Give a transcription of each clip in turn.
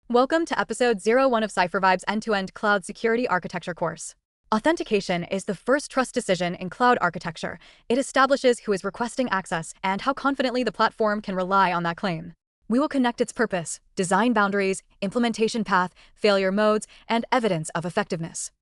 Welcome to episode 01 of CipherVibe's end-to-end cloud security architecture course. Authentication is the first trust decision in cloud architecture. It establishes who is requesting access and how confidently the platform can rely on that claim. We will connect its purpose, design boundaries, implementation path, failure modes, and evidence of effectiveness.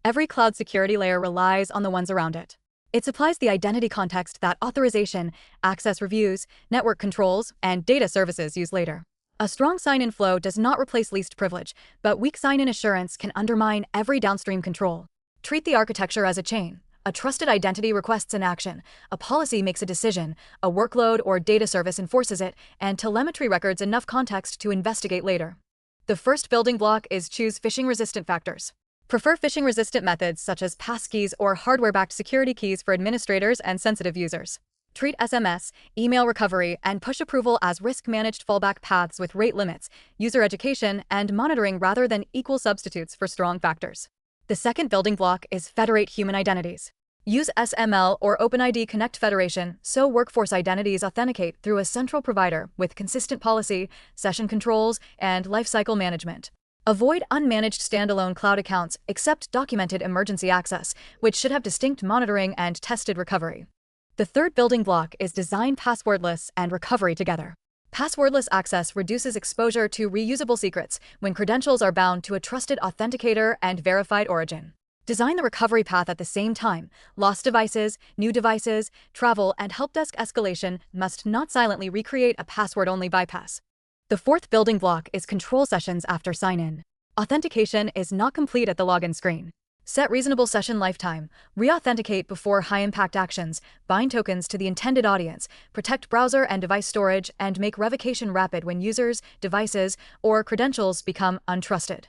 Every cloud security layer relies on the ones around it. It supplies the identity context that authorization, access reviews, network controls, and data services use later. A strong sign-in flow does not replace least privilege, but weak sign-in assurance can undermine every downstream control. Treat the architecture as a chain. A trusted identity requests an action, a policy makes a decision, a workload or data service enforces it, and telemetry records enough context to investigate later. The first building block is choose phishing-resistant factors. Prefer phishing-resistant methods such as passkeys or hardware-backed security keys for administrators and sensitive users. Treat SMS, email recovery, and push approval as risk-managed fallback paths with rate limits, user education, and monitoring rather than equal substitutes for strong factors. The second building block is Federate human identities. Use SML or OpenID Connect Federation so workforce identities authenticate through a central provider with consistent policy, session controls, and lifecycle management. Avoid unmanaged standalone cloud accounts except documented emergency access, which should have distinct monitoring and tested recovery. The third building block is design passwordless and recovery together. Passwordless access reduces exposure to reusable secrets when credentials are bound to a trusted authenticator and verified origin. Design the recovery path at the same time. Lost devices, new devices, travel, and helpdesk escalation must not silently recreate a password-only bypass. The fourth building block is control sessions after sign-in. Authentication is not complete at the login screen. Set reasonable session lifetime, re-authenticate before high-impact actions, bind tokens to the intended audience, protect browser and device storage, and make revocation rapid when users, devices, or credentials become untrusted.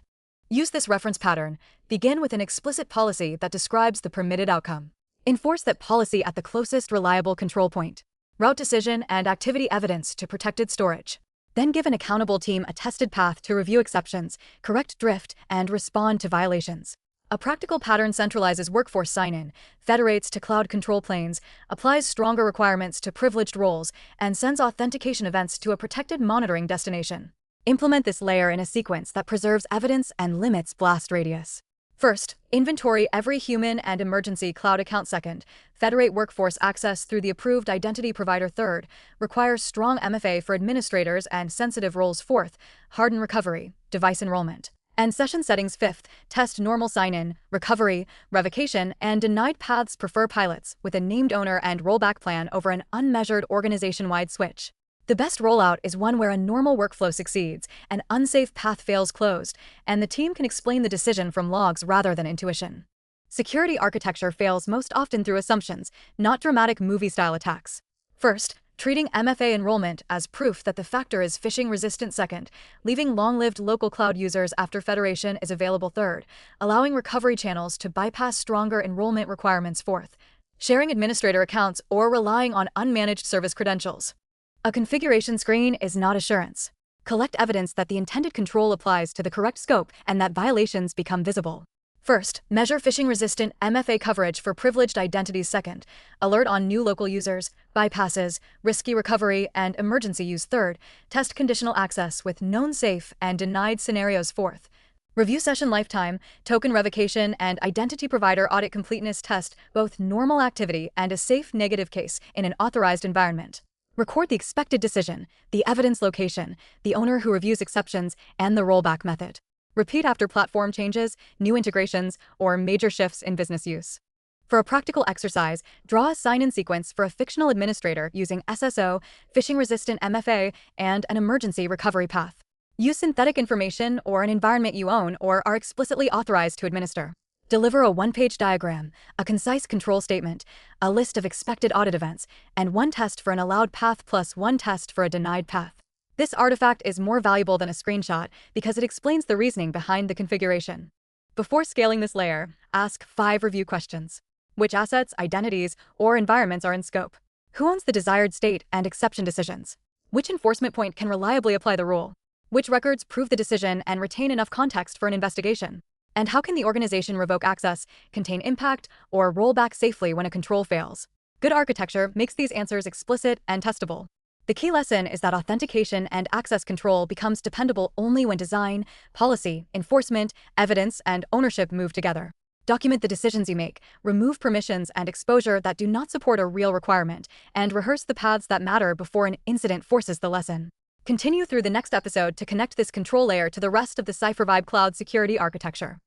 Use this reference pattern. Begin with an explicit policy that describes the permitted outcome. Enforce that policy at the closest reliable control point. Route decision and activity evidence to protected storage. Then give an accountable team a tested path to review exceptions, correct drift, and respond to violations. A practical pattern centralizes workforce sign-in, federates to cloud control planes, applies stronger requirements to privileged roles, and sends authentication events to a protected monitoring destination. Implement this layer in a sequence that preserves evidence and limits blast radius. First, inventory every human and emergency cloud account. Second, federate workforce access through the approved identity provider. Third, require strong MFA for administrators and sensitive roles. Fourth, harden recovery, device enrollment, and session settings. Fifth, test normal sign-in, recovery, revocation, and denied paths. Prefer pilots with a named owner and rollback plan over an unmeasured organization-wide switch. The best rollout is one where a normal workflow succeeds, an unsafe path fails closed, and the team can explain the decision from logs rather than intuition. Security architecture fails most often through assumptions, not dramatic movie-style attacks. First, treating MFA enrollment as proof that the factor is phishing-resistant. Second, leaving long-lived local cloud users after federation is available. Third, allowing recovery channels to bypass stronger enrollment requirements. Fourth, sharing administrator accounts or relying on unmanaged service credentials. A configuration screen is not assurance. Collect evidence that the intended control applies to the correct scope and that violations become visible. First, measure phishing-resistant MFA coverage for privileged identities. Second, alert on new local users, bypasses, risky recovery, and emergency use. Third, test conditional access with known safe and denied scenarios. Fourth, review session lifetime, token revocation, and identity provider audit completeness. Test both normal activity and a safe negative case in an authorized environment. Record the expected decision, the evidence location, the owner who reviews exceptions, and the rollback method. Repeat after platform changes, new integrations, or major shifts in business use. For a practical exercise, draw a sign-in sequence for a fictional administrator using SSO, phishing-resistant MFA, and an emergency recovery path. Use synthetic information or an environment you own or are explicitly authorized to administer. Deliver a one-page diagram, a concise control statement, a list of expected audit events, and one test for an allowed path plus one test for a denied path. This artifact is more valuable than a screenshot because it explains the reasoning behind the configuration. Before scaling this layer, ask 5 review questions. Which assets, identities, or environments are in scope? Who owns the desired state and exception decisions? Which enforcement point can reliably apply the rule? Which records prove the decision and retain enough context for an investigation? And how can the organization revoke access, contain impact, or roll back safely when a control fails? Good architecture makes these answers explicit and testable. The key lesson is that authentication and access control becomes dependable only when design, policy, enforcement, evidence, and ownership move together. Document the decisions you make, remove permissions and exposure that do not support a real requirement, and rehearse the paths that matter before an incident forces the lesson. Continue through the next episode to connect this control layer to the rest of the CipherVibe cloud security architecture.